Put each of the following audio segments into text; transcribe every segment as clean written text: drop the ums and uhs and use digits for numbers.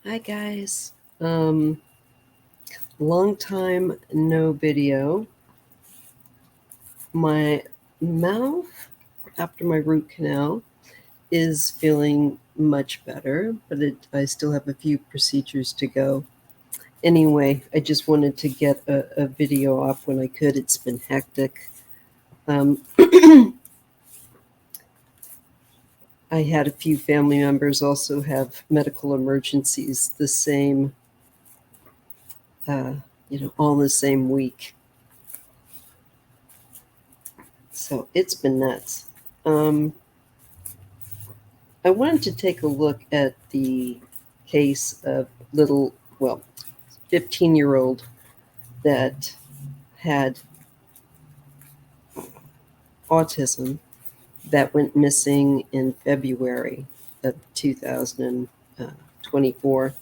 Hi guys. Um, Long time no video. My mouth after my root canal is feeling much better, but I still have a few procedures to go. Anyway, I just wanted to get a video off when I could. It's been hectic. Um, I had a few family members also have medical emergencies the same, uh, all the same week. So it's been nuts. Um, I wanted to take a look at the case of little, well, 15-year-old that had autism that went missing in February of 2024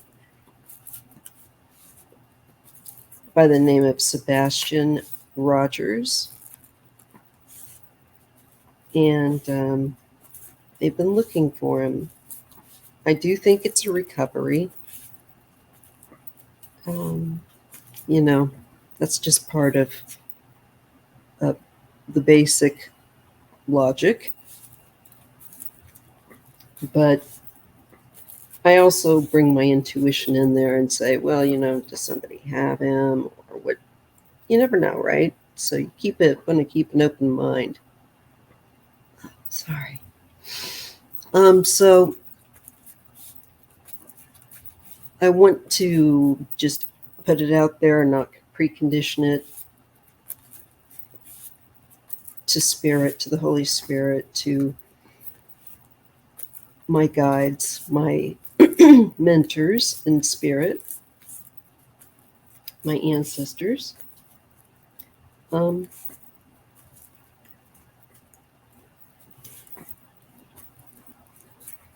by the name of Sebastian Rogers. And they've been looking for him. I do think it's a recovery. Um, you know, that's just part of uh, the basic logic. But I also bring my intuition in there and say, well, does somebody have him or what? You never know, right? So you want to keep an open mind. Sorry. So I want to just put it out there and not precondition it to Spirit, to the Holy Spirit, to my guides, my mentors in spirit, my ancestors. Um,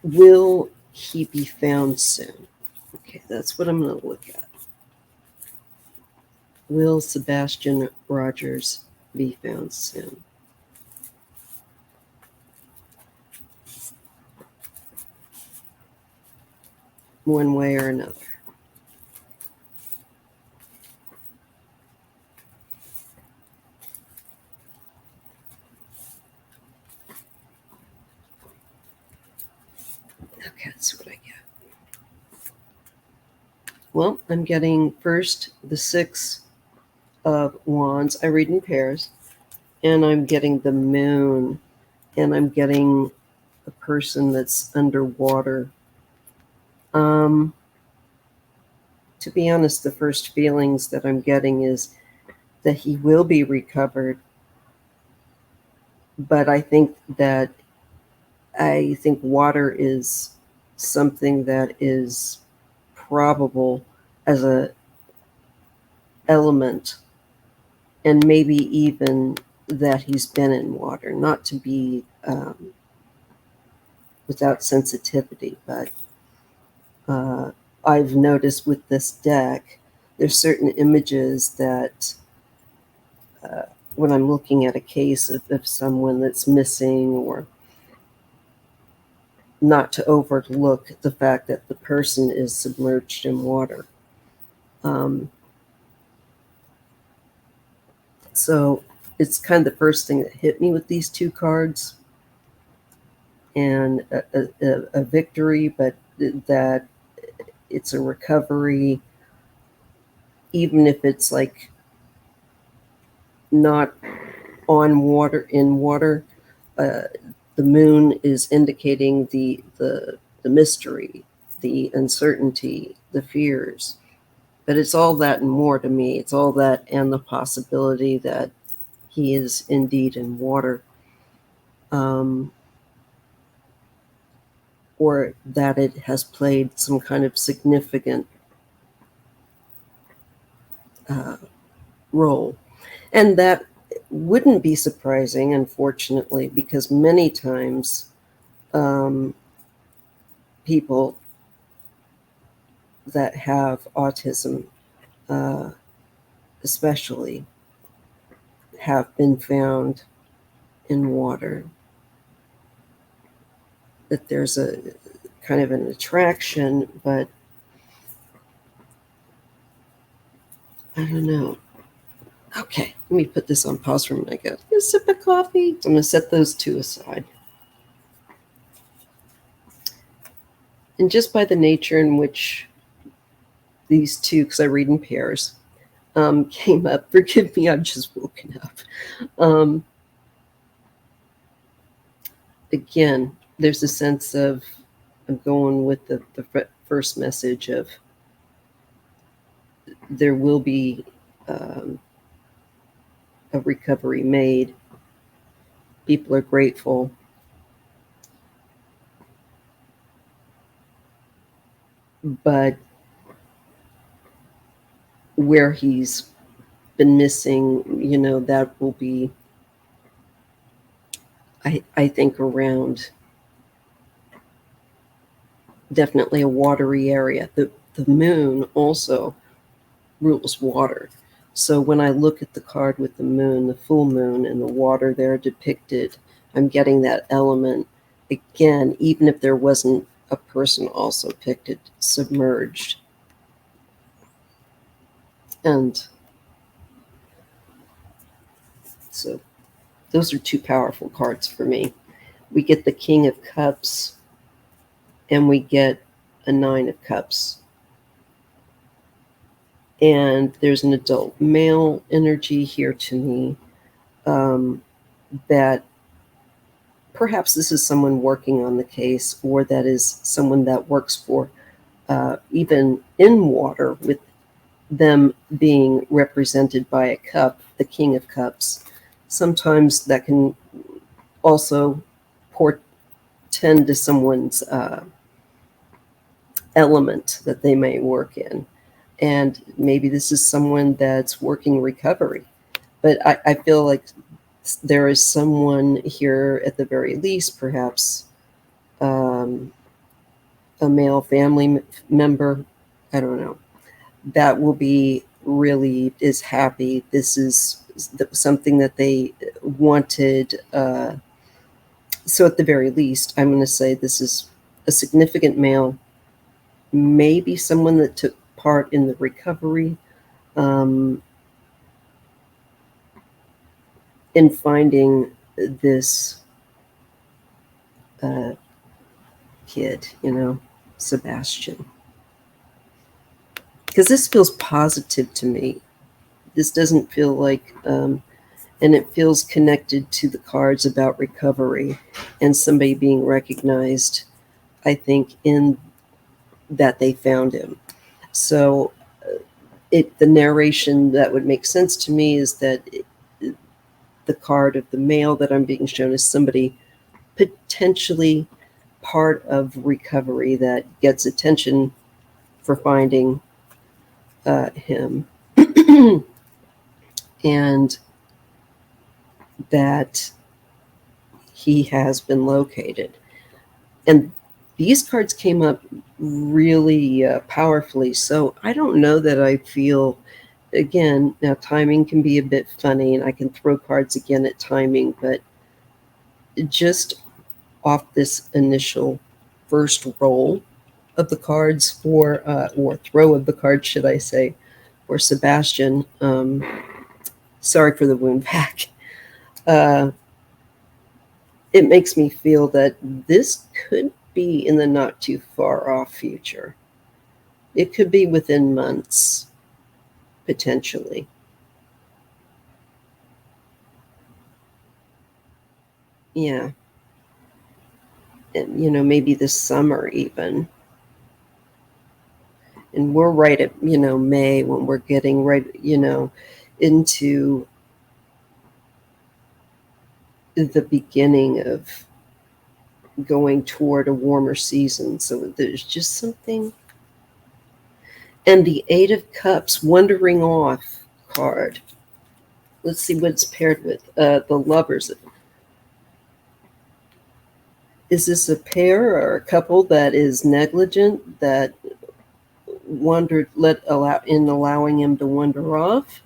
will he be found soon? Okay, that's what I'm going to look at. Will Sebastian Rogers be found soon? One way or another. Okay, that's what I get. Well, I'm getting first the Six of Wands. I read in pairs. And I'm getting the Moon. And I'm getting a person that's underwater. Um, to be honest, the first feelings that I'm getting is that he will be recovered. But I think water is something that is probable as a element, and maybe even that he's been in water, not to be without sensitivity, but I've noticed with this deck, there's certain images that uh, when I'm looking at a case of someone that's missing, or not to overlook the fact that the person is submerged in water. Um, so it's kind of the first thing that hit me with these two cards, and a victory, but that it's a recovery, even if it's like not on water, in water. Uh, the moon is indicating the mystery, the uncertainty, the fears. But it's all that and more to me. It's all that and the possibility that he is indeed in water, um, or that it has played some kind of significant uh, role. And that wouldn't be surprising, unfortunately, because many times um, people that have autism, uh, especially, have been found in water. That there's a kind of an attraction, but I don't know. Okay, let me put this on pause for a minute. Get a sip of coffee. I'm going to set those two aside. And just by the nature in which these two, because I read in pairs, came up, forgive me, I've just woken up. Again, there's a sense of, I'm going with the first message of there will be a recovery made. People are grateful. But where he's been missing, that will be, I think, around definitely a watery area. The moon also rules water. So when I look at the card with the moon, the full moon, and the water there depicted, I'm getting that element. Again, even if there wasn't a person also depicted submerged. And so those are two powerful cards for me. We get the King of Cups and we get a Nine of Cups. And there's an adult male energy here to me, that perhaps this is someone working on the case, or that is someone that works for, even in water, with them being represented by a cup, the King of Cups. Sometimes that can also portend to someone's element that they may work in. And maybe this is someone that's working recovery. But I feel like there is someone here, at the very least, perhaps a male family member, I don't know, that will be really is happy. This is something that they wanted. So at the very least, I'm going to say this is a significant male, maybe someone that took part in the recovery, in finding this kid, Sebastian. Because this feels positive to me. This doesn't feel like, and it feels connected to the cards about recovery and somebody being recognized, I think, in that they found him. So the narration that would make sense to me is that the card of the male that I'm being shown is somebody potentially part of recovery that gets attention for finding him. And that he has been located. And these cards came up really powerfully. So I don't know that I feel, again, now timing can be a bit funny, and I can throw cards again at timing, but just off this initial first roll of the cards for, or throw of the cards, should I say, for Sebastian, sorry for the wound vac. It makes me feel that this could be in the not too far off future. It could be within months, potentially. Yeah. And, maybe this summer even. And we're right at, May, when we're getting right, into the beginning of going toward a warmer season. So there's just something. And the Eight of Cups, wandering off card. Let's see what it's paired with. The Lovers. Is this a pair or a couple that is negligent, that wandered, allowing him to wander off?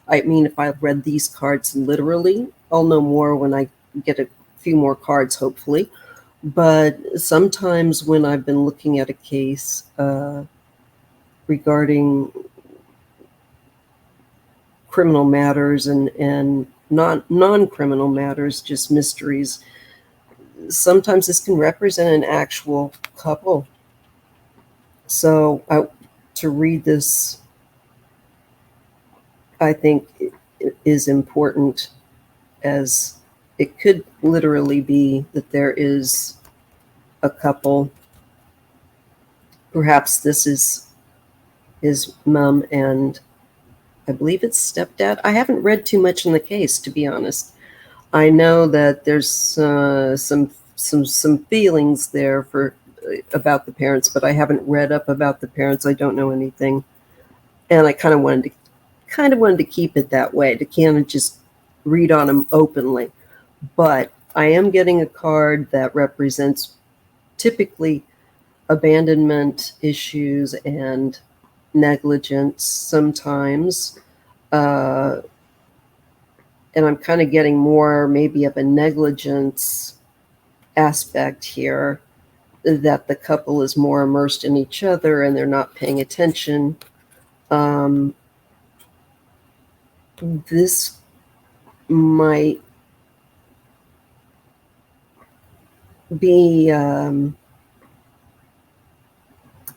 I mean, if I've read these cards literally, I'll know more when I get a few more cards, hopefully. But sometimes when I've been looking at a case regarding criminal matters and non-criminal matters, just mysteries. Sometimes this can represent an actual couple. So to read this, I think, is important, as it could literally be that there is a couple. Perhaps this is his mom and I believe it's stepdad. I haven't read too much in the case, to be honest. I know that there's some feelings there for about the parents, but I haven't read up about the parents. I don't know anything, and I kind of wanted to keep it that way, to kind of just read on them openly. But I am getting a card that represents typically abandonment issues and negligence sometimes. Uh, and I'm kind of getting more maybe of a negligence aspect here, that the couple is more immersed in each other and they're not paying attention. Um, this might be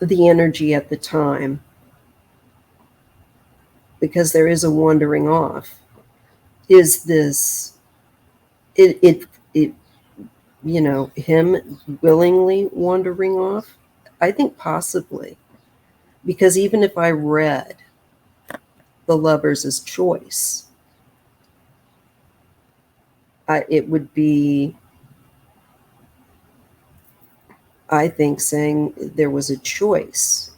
the energy at the time, because there is a wandering off. Is this it him willingly wandering off? I think possibly, because even if I read the lovers' choice, it would be, I think, saying there was a choice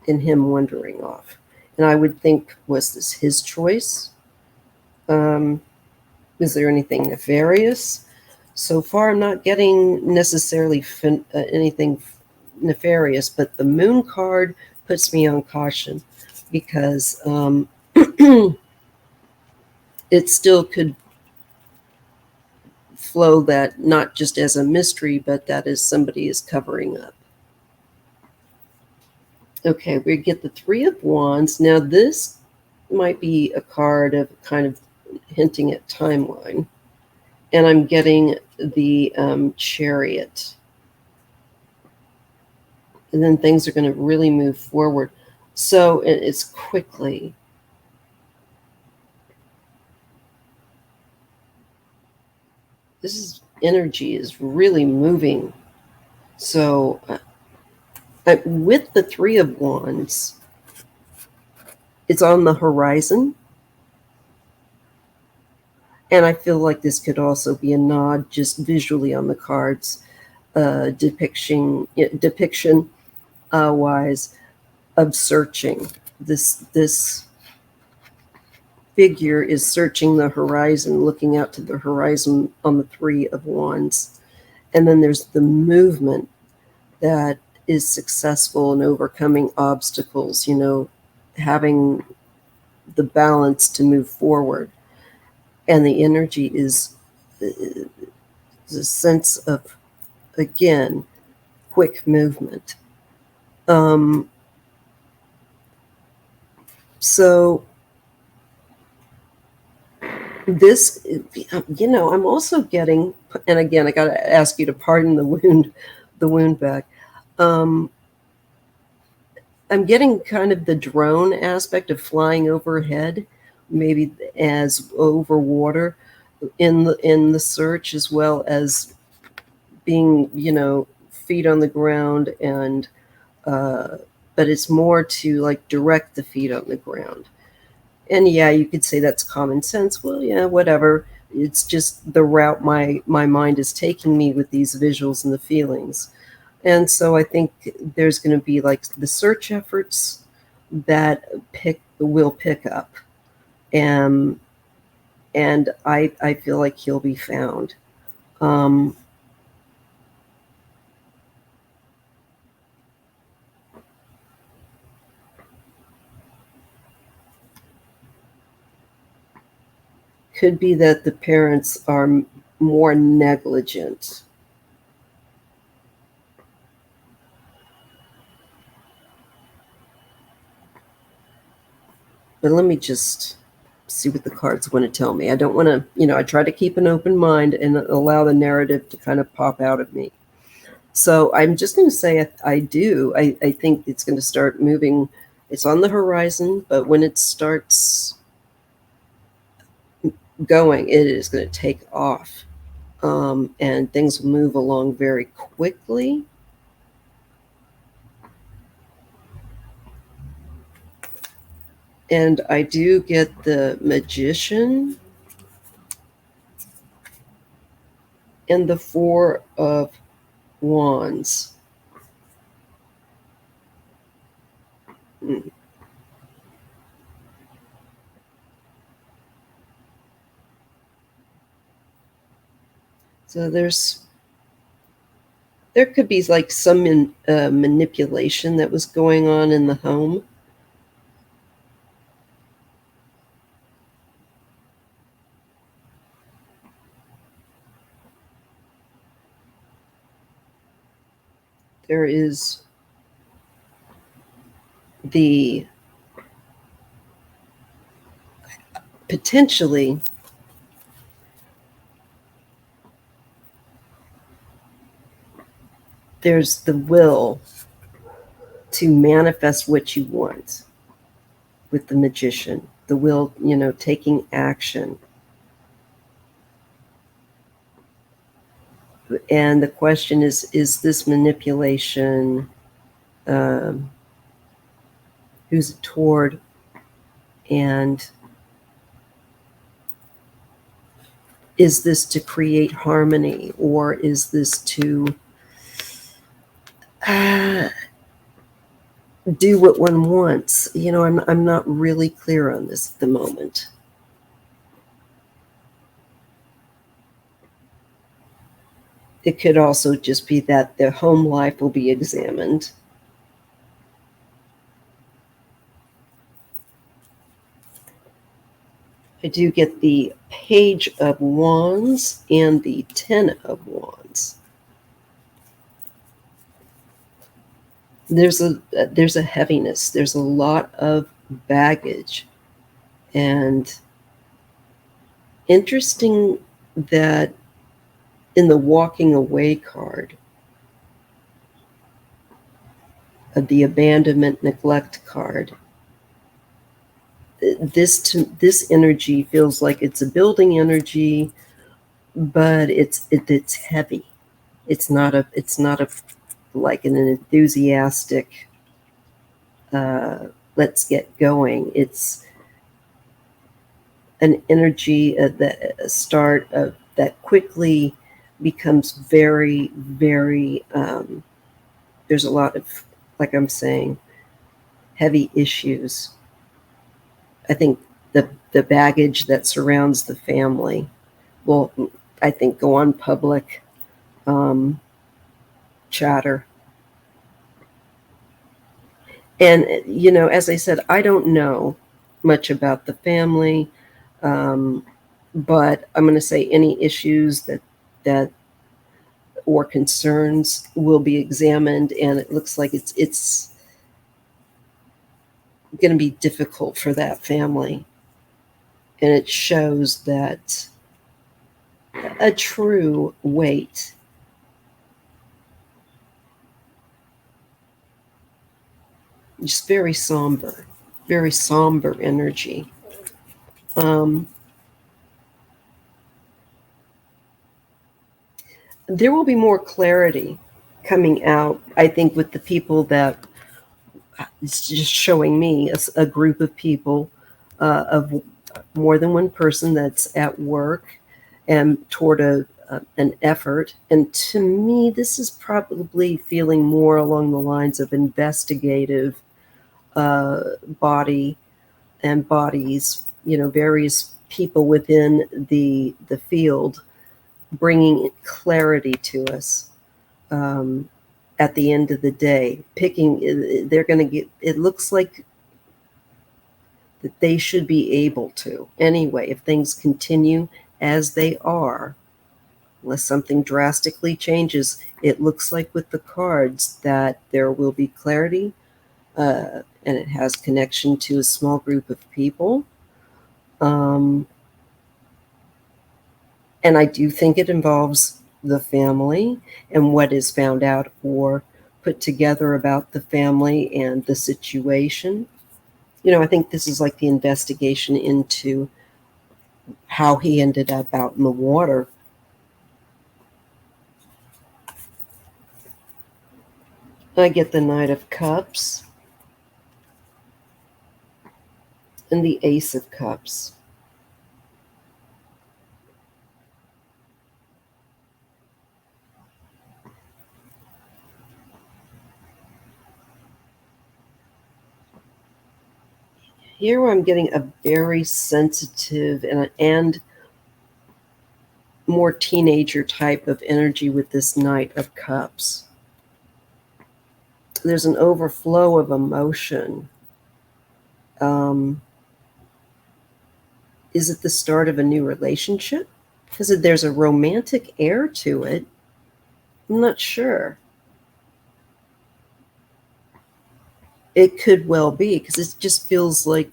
in him wandering off. And I would think, was this his choice? Um, is there anything nefarious? So far, I'm not getting necessarily anything nefarious, but the moon card puts me on caution, because it still could flow that not just as a mystery, but that is somebody is covering up. Okay, we get the Three of Wands. Now this might be a card of kind of hinting at timeline. And I'm getting the Chariot. And then things are going to really move forward. So it's quickly. Energy is really moving. So with the Three of Wands, it's on the horizon. And I feel like this could also be a nod, just visually on the cards, depiction wise, of searching. This figure is searching the horizon, looking out to the horizon on the Three of Wands. And then there's the movement that is successful in overcoming obstacles, having the balance to move forward. And the energy is a sense of, again, quick movement. So this, I'm also getting, and again, I got to ask you to pardon the wound back. I'm getting kind of the drone aspect of flying overhead, maybe as over water in the search, as well as being, feet on the ground, and but it's more to like direct the feet on the ground. And yeah, you could say that's common sense. Well, yeah, whatever. It's just the route my mind is taking me with these visuals and the feelings. And so I think there's going to be like the search efforts that will pick up. And I feel like he'll be found. Could be that the parents are more negligent. But let me just see what the cards want to tell me. I don't want to, I try to keep an open mind and allow the narrative to kind of pop out of me. So I'm just going to say I do. I think it's going to start moving. It's on the horizon, but when it starts going, it is going to take off. And things will move along very quickly. And I do get the Magician and the Four of Wands. So there could be like some manipulation that was going on in the home. There is the potentially there's the will to manifest what you want with the Magician, the will, taking action. And the question is this manipulation, who's it toward, and is this to create harmony, or is this to do what one wants? I'm not really clear on this at the moment. It could also just be that their home life will be examined. I do get the Page of Wands and the Ten of Wands. There's a heaviness. There's a lot of baggage. And interesting that in the Walking Away card of the Abandonment Neglect card, this energy feels like it's a building energy, but it's heavy. It's not a like an enthusiastic let's get going. It's an energy at the start of that quickly becomes very, very there's a lot of, like I'm saying, heavy issues. I think the baggage that surrounds the family will, I think, go on public chatter. And, as I said, I don't know much about the family, but I'm going to say any issues that or concerns will be examined, and it looks like it's going to be difficult for that family. And it shows that a true weight. Just very somber energy. There will be more clarity coming out, I think, with the people that it's just showing me a group of people of more than one person that's at work and toward an effort. And to me, this is probably feeling more along the lines of investigative body and bodies, various people within the field bringing clarity to us. At the end of the day, they're going to get, it looks like that they should be able to. Anyway, if things continue as they are, unless something drastically changes, it looks like with the cards that there will be clarity and and it has connection to a small group of people. And I do think it involves the family and what is found out or put together about the family and the situation. I think this is like the investigation into how he ended up out in the water. I get the Knight of Cups and the Ace of Cups. Here I'm getting a very sensitive and more teenager type of energy with this Knight of Cups. There's an overflow of emotion. Is it the start of a new relationship? Because there's a romantic air to it. I'm not sure. It could well be, because it just feels like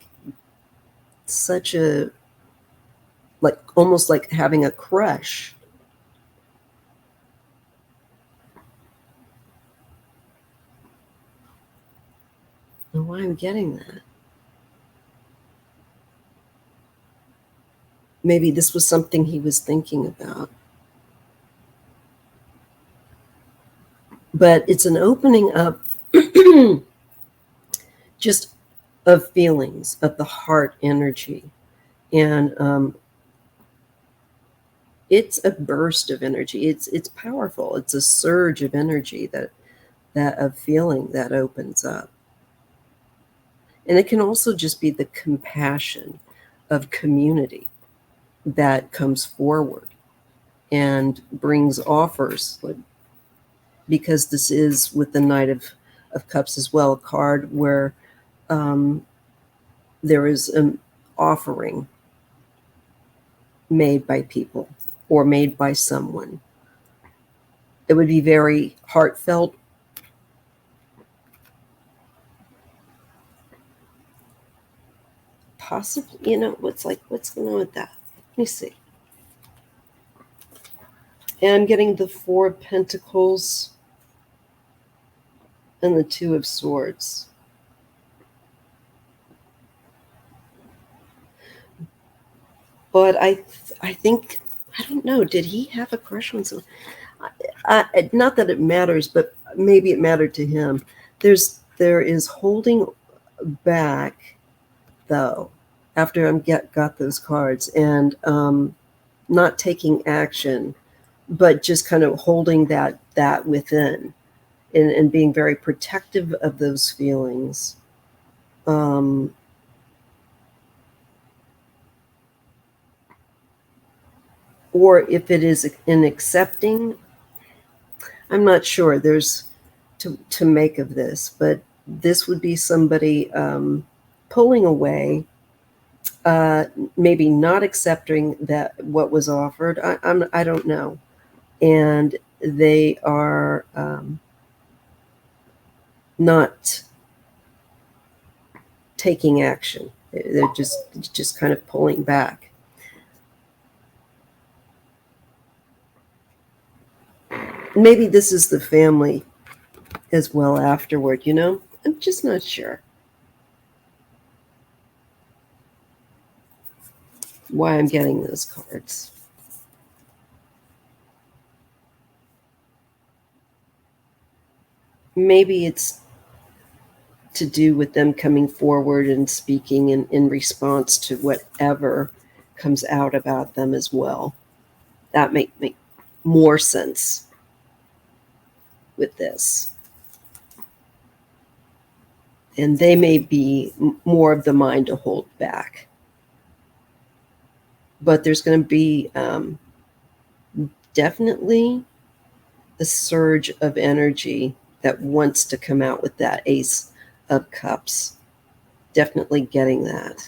such a, like almost like having a crush. I don't know why I'm getting that. Maybe this was something he was thinking about. But it's an opening up just of feelings, of the heart energy. And it's a burst of energy. It's powerful. It's a surge of energy that of feeling that opens up. And it can also just be the compassion of community that comes forward and brings offers, because this is with the Knight of Cups as well, a card where there is an offering made by people or made by someone. It would be very heartfelt. Possibly, what's going on with that? Let me see. And I'm getting the Four of Pentacles and the Two of Swords. But I think, I don't know, did he have a crush on someone? Not that it matters, but maybe it mattered to him. There is holding back, though, after got those cards, and not taking action, but just kind of holding that within, and being very protective of those feelings. Or if it is in accepting, I'm not sure there's to make of this, but this would be somebody pulling away, maybe not accepting that what was offered. I don't know, and they are not taking action. They're just kind of pulling back. Maybe this is the family as well afterward, I'm just not sure why I'm getting those cards. Maybe it's to do with them coming forward and speaking in response to whatever comes out about them as well. That make more sense with this. And they may be more of the mind to hold back. But there's going to be definitely a surge of energy that wants to come out with that Ace of Cups. Definitely getting that.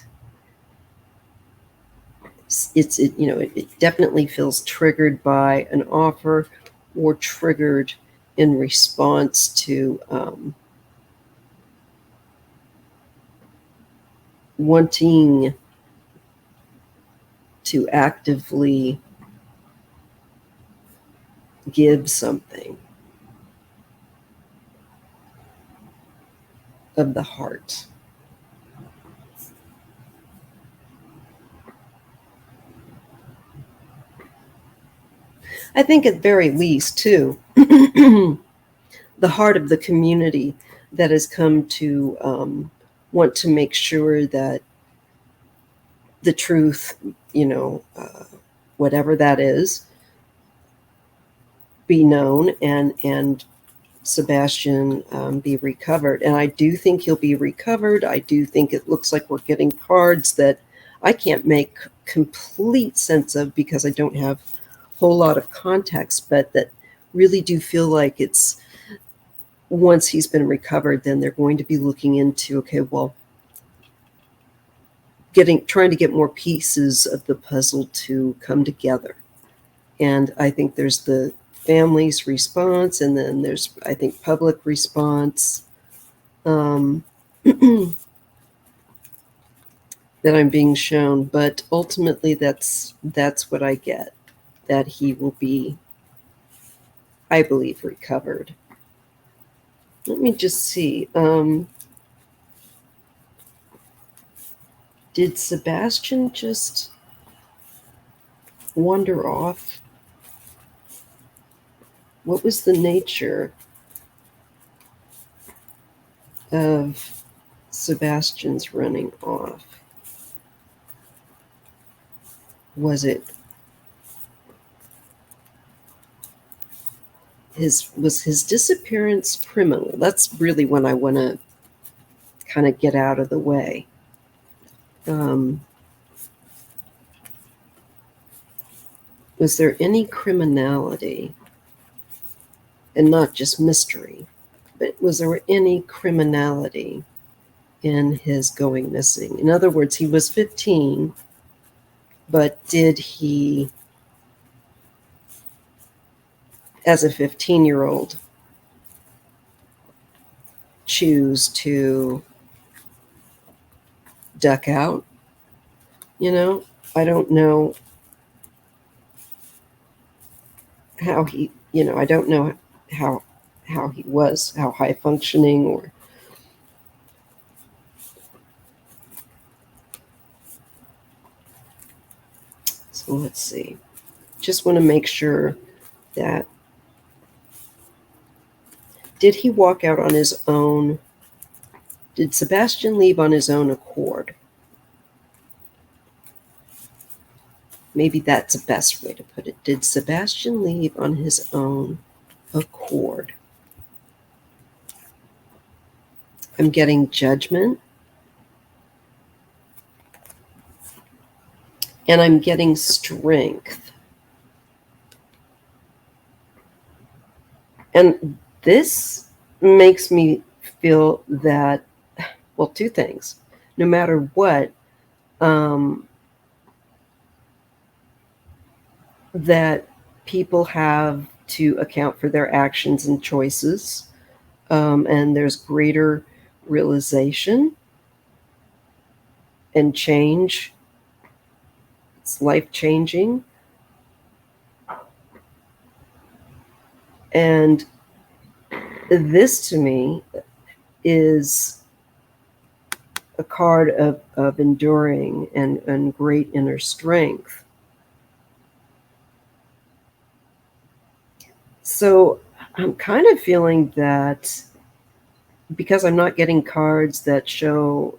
It definitely feels triggered by an offer, or triggered in response to wanting to actively give something of the heart. I think at very least, too, the heart of the community that has come to want to make sure that the truth, whatever that is, be known, and Sebastian be recovered. And I do think he'll be recovered. I do think it looks like we're getting cards that I can't make complete sense of because I don't have a whole lot of context, but that really do feel like it's once he's been recovered, then they're going to be looking into, okay, well, trying to get more pieces of the puzzle to come together. And I think there's the family's response, and then there's, I think, public response that I'm being shown. But ultimately, that's what I get, that he will be, I believe, recovered. Let me just see. Did Sebastian just wander off? What was the nature of Sebastian's running off? Was his disappearance criminal? That's really when I want to kind of get out of the way. Was there any criminality, and not just mystery, but was there any criminality in his going missing? In other words, he was 15, but did he, as a 15-year-old, choose to duck out? I don't know how he, I don't know how he was, how high functioning, or so let's see. Just want to make sure that, did he walk out on his own? Did Sebastian leave on his own accord? Maybe that's the best way to put it. Did Sebastian leave on his own accord? I'm getting judgment. And I'm getting strength. And this makes me feel that, well, two things. No matter what, that people have to account for their actions and choices, and there's greater realization and change. It's life-changing. And this, to me, is a card of enduring and great inner strength. So I'm kind of feeling that, because I'm not getting cards that show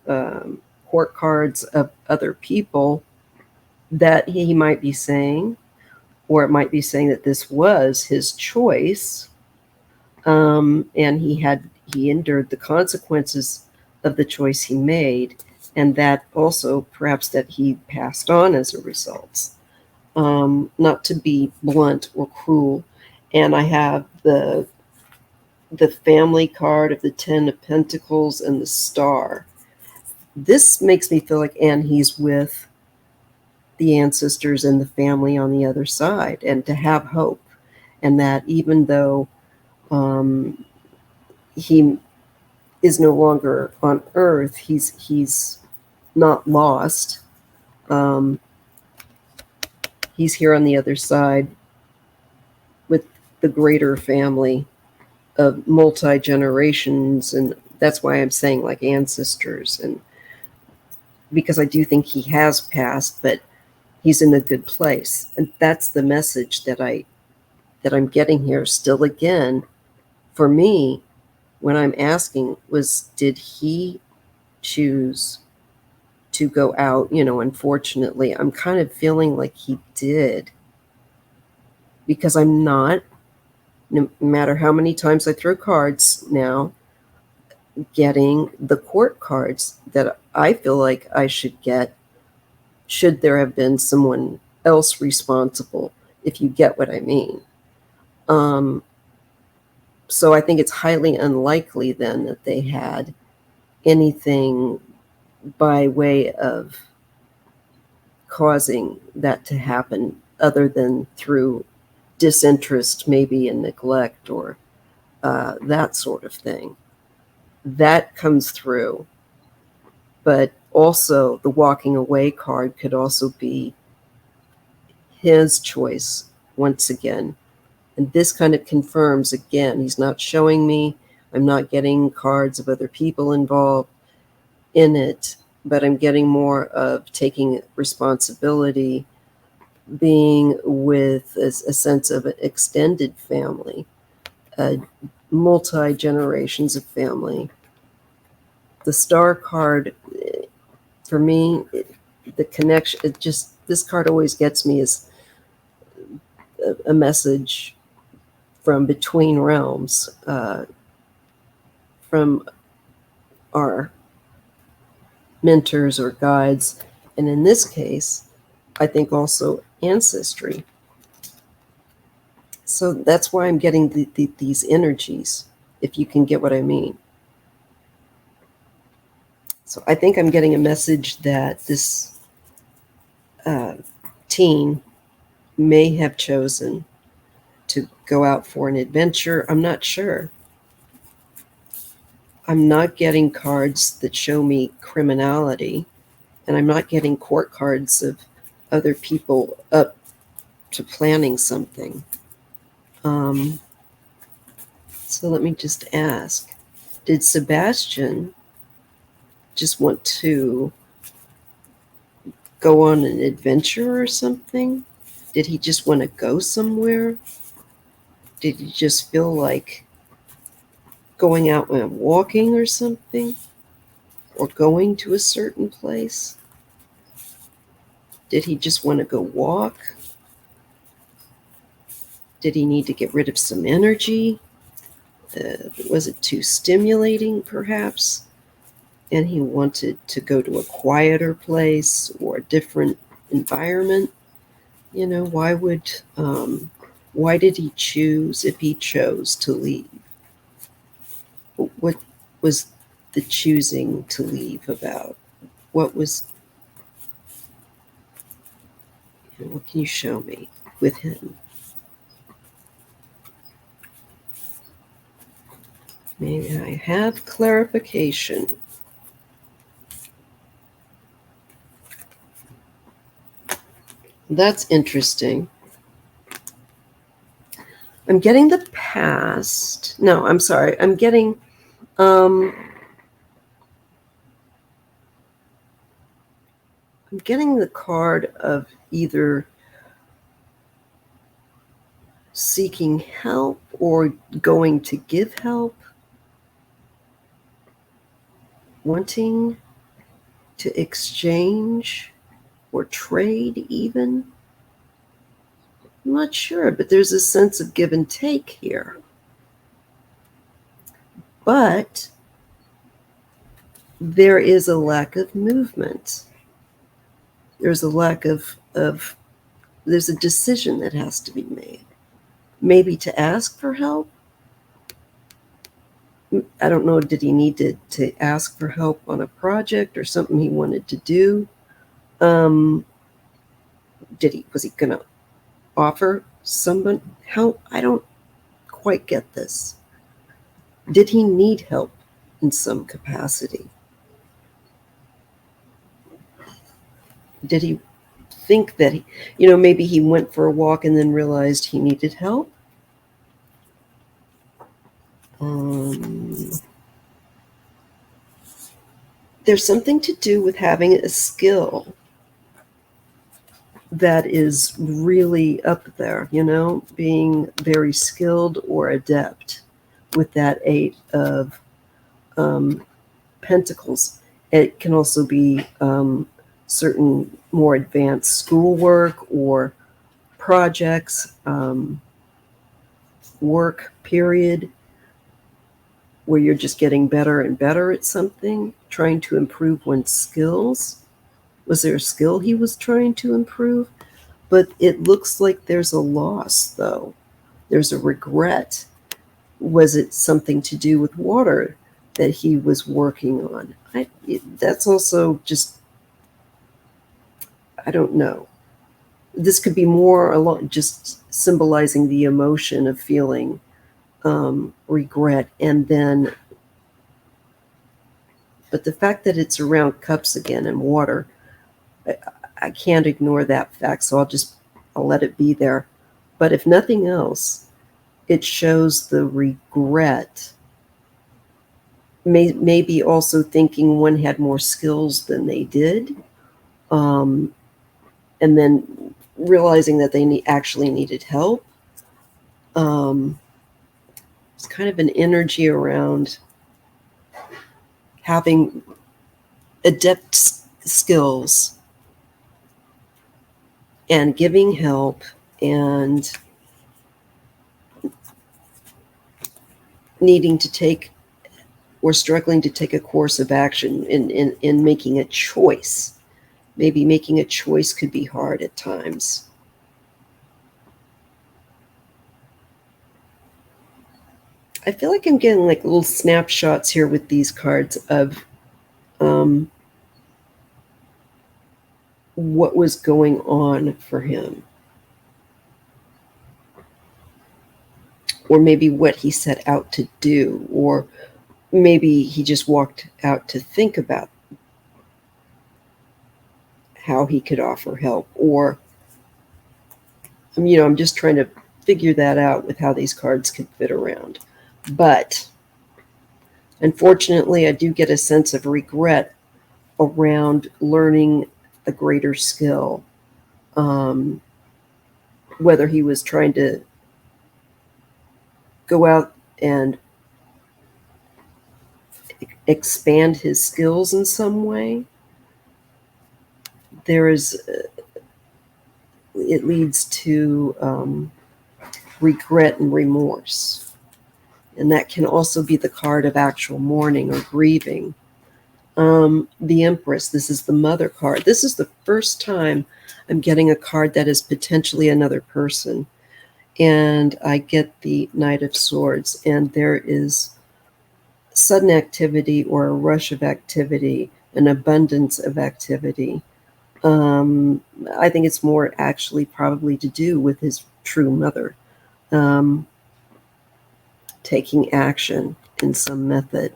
court cards of other people, that he might be saying, or it might be saying that this was his choice, and he endured the consequences of the choice he made, and that also perhaps that he passed on as a result. Not to be blunt or cruel. And I have the family card of the 10 of Pentacles and the Star. This makes me feel like, and he's with the ancestors and the family on the other side, and to have hope, and that even though he is no longer on earth, he's not lost. Um, he's here on the other side with the greater family of multi generations, and that's why I'm saying like ancestors, and because I do think he has passed, but he's in a good place, and that's the message that I'm getting here. Still, again, for me, when I'm asking, was did he choose to go out? Unfortunately, I'm kind of feeling like he did, because I'm not, no matter how many times I throw cards now, getting the court cards that I feel like I should get, should there have been someone else responsible, if you get what I mean. Um, so I think it's highly unlikely then that they had anything by way of causing that to happen other than through disinterest, maybe, and neglect, or that sort of thing. That comes through. But also, the walking away card could also be his choice once again. And this kind of confirms, again, he's not showing me, I'm not getting cards of other people involved in it, but I'm getting more of taking responsibility, being with a sense of an extended family, multi generations of family. The star card, for me, the connection, this card always gets me as a message from between realms, from our mentors or guides. And in this case, I think also ancestry. So that's why I'm getting these energies, if you can get what I mean. So I think I'm getting a message that this teen may have chosen to go out for an adventure. I'm not sure. I'm not getting cards that show me criminality, and I'm not getting court cards of other people up to planning something. So let me just ask, did Sebastian just want to go on an adventure or something? Did he just want to go somewhere? Did he just feel like going out and walking or something? Or going to a certain place? Did he just want to go walk? Did he need to get rid of some energy? Was it too stimulating, perhaps? And he wanted to go to a quieter place or a different environment? Why did he choose, if he chose to leave? What was the choosing to leave about? What can you show me with him? Maybe I have clarification. That's interesting. I'm getting the past. No, I'm sorry. I'm getting the card of either seeking help or going to give help, wanting to exchange or trade even. I'm not sure, but there's a sense of give and take here. But there is a lack of movement. There's a lack of there's a decision that has to be made. Maybe to ask for help. I don't know, did he need to ask for help on a project or something he wanted to do? Was he going to offer someone help? I don't quite get this. Did he need help in some capacity? Did he think that maybe he went for a walk and then realized he needed help? There's something to do with having a skill that is really up there, being very skilled or adept with that Eight of Pentacles. It can also be certain more advanced schoolwork or projects, work period, where you're just getting better and better at something, trying to improve one's skills. Was there a skill he was trying to improve? But it looks like there's a loss, though. There's a regret. Was it something to do with water that he was working on? That's also just, I don't know. This could be more just symbolizing the emotion of feeling regret. And then, but the fact that it's around cups again and water, I can't ignore that fact, so I'll let it be there. But if nothing else, it shows the regret. Maybe also thinking one had more skills than they did, and then realizing that they actually needed help. It's kind of an energy around having adept skills and giving help and needing to take or struggling to take a course of action in making a choice. Maybe making a choice could be hard at times. I feel like I'm getting like little snapshots here with these cards of what was going on for him. Or maybe what he set out to do, or maybe he just walked out to think about how he could offer help. Or, I'm just trying to figure that out with how these cards could fit around. But unfortunately, I do get a sense of regret around learning a greater skill. Whether he was trying to go out and expand his skills in some way, it leads to regret and remorse. And that can also be the card of actual mourning or grieving. The Empress, this is the Mother card. This is the first time I'm getting a card that is potentially another person. And I get the Knight of Swords, and there is sudden activity or a rush of activity, an abundance of activity. I think it's more actually probably to do with his true mother taking action in some method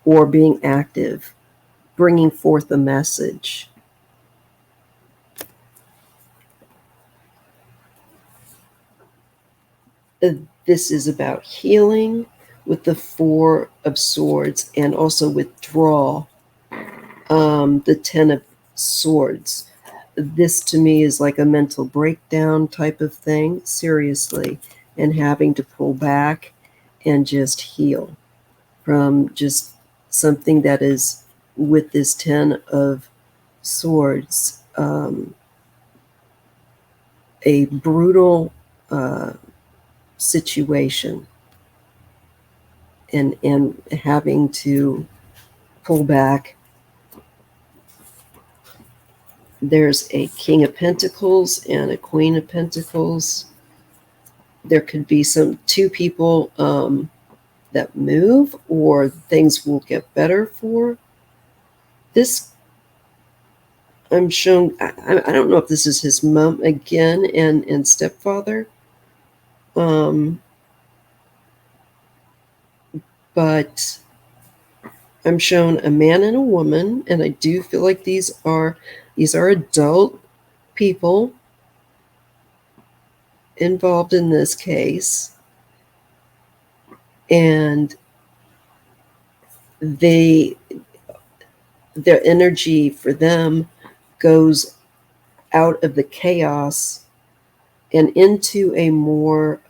or being active, bringing forth a message. This is about healing with the Four of Swords and also withdrawal, the Ten of Swords. This to me is like a mental breakdown type of thing, seriously, and having to pull back and just heal from just something that is with this Ten of Swords, a brutal situation, and having to pull back. There's a King of Pentacles and a Queen of Pentacles. There could be two people that move, or things will get better for. This, I'm shown, I don't know if this is his mom again and stepfather. But I'm shown a man and a woman, and I do feel like these are, These are adult people involved in this case, and their energy for them goes out of the chaos and into a more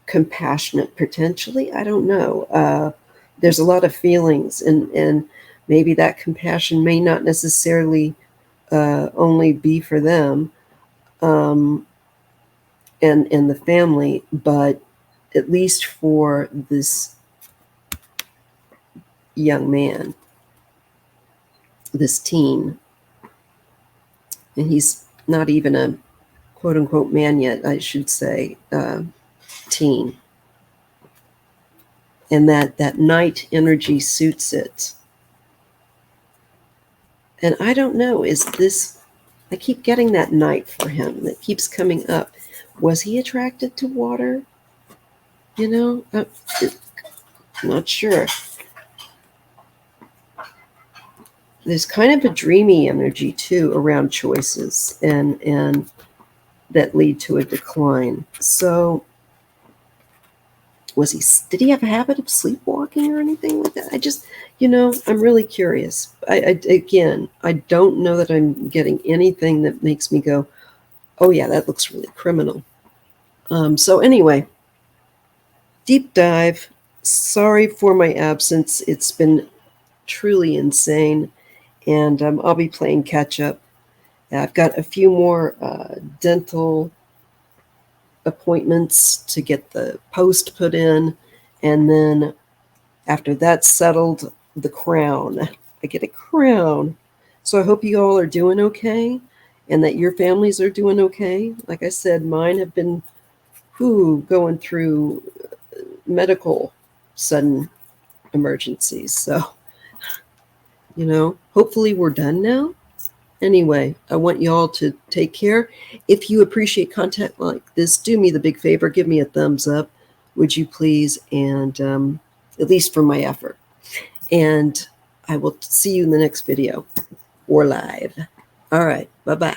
compassionate, potentially, I don't know. There's a lot of feelings, and maybe that compassion may not necessarily only be for them and the family, but at least for this young man, this teen. And he's not even a quote unquote man yet, I should say, teen. And that night energy suits it. And I don't know, is this, I keep getting that night for him that keeps coming up. Was he attracted to water? You know, I'm not sure. There's kind of a dreamy energy too around choices and that lead to a decline. So did he have a habit of sleepwalking or anything like that? I just, I'm really curious. Again, I don't know that I'm getting anything that makes me go, oh yeah, that looks really criminal. So anyway, deep dive. Sorry for my absence. It's been truly insane, and I'll be playing catch up. I've got a few more dental appointments to get the post put in, and then after that's settled, the crown. I get a crown. So I hope you all are doing okay, and that your families are doing okay. Like I said, mine have been going through medical sudden emergencies. So, hopefully we're done now. Anyway, I want you all to take care. If you appreciate content like this, do me the big favor, give me a thumbs up, would you please? And at least for my effort. And I will see you in the next video or live. All right, bye-bye.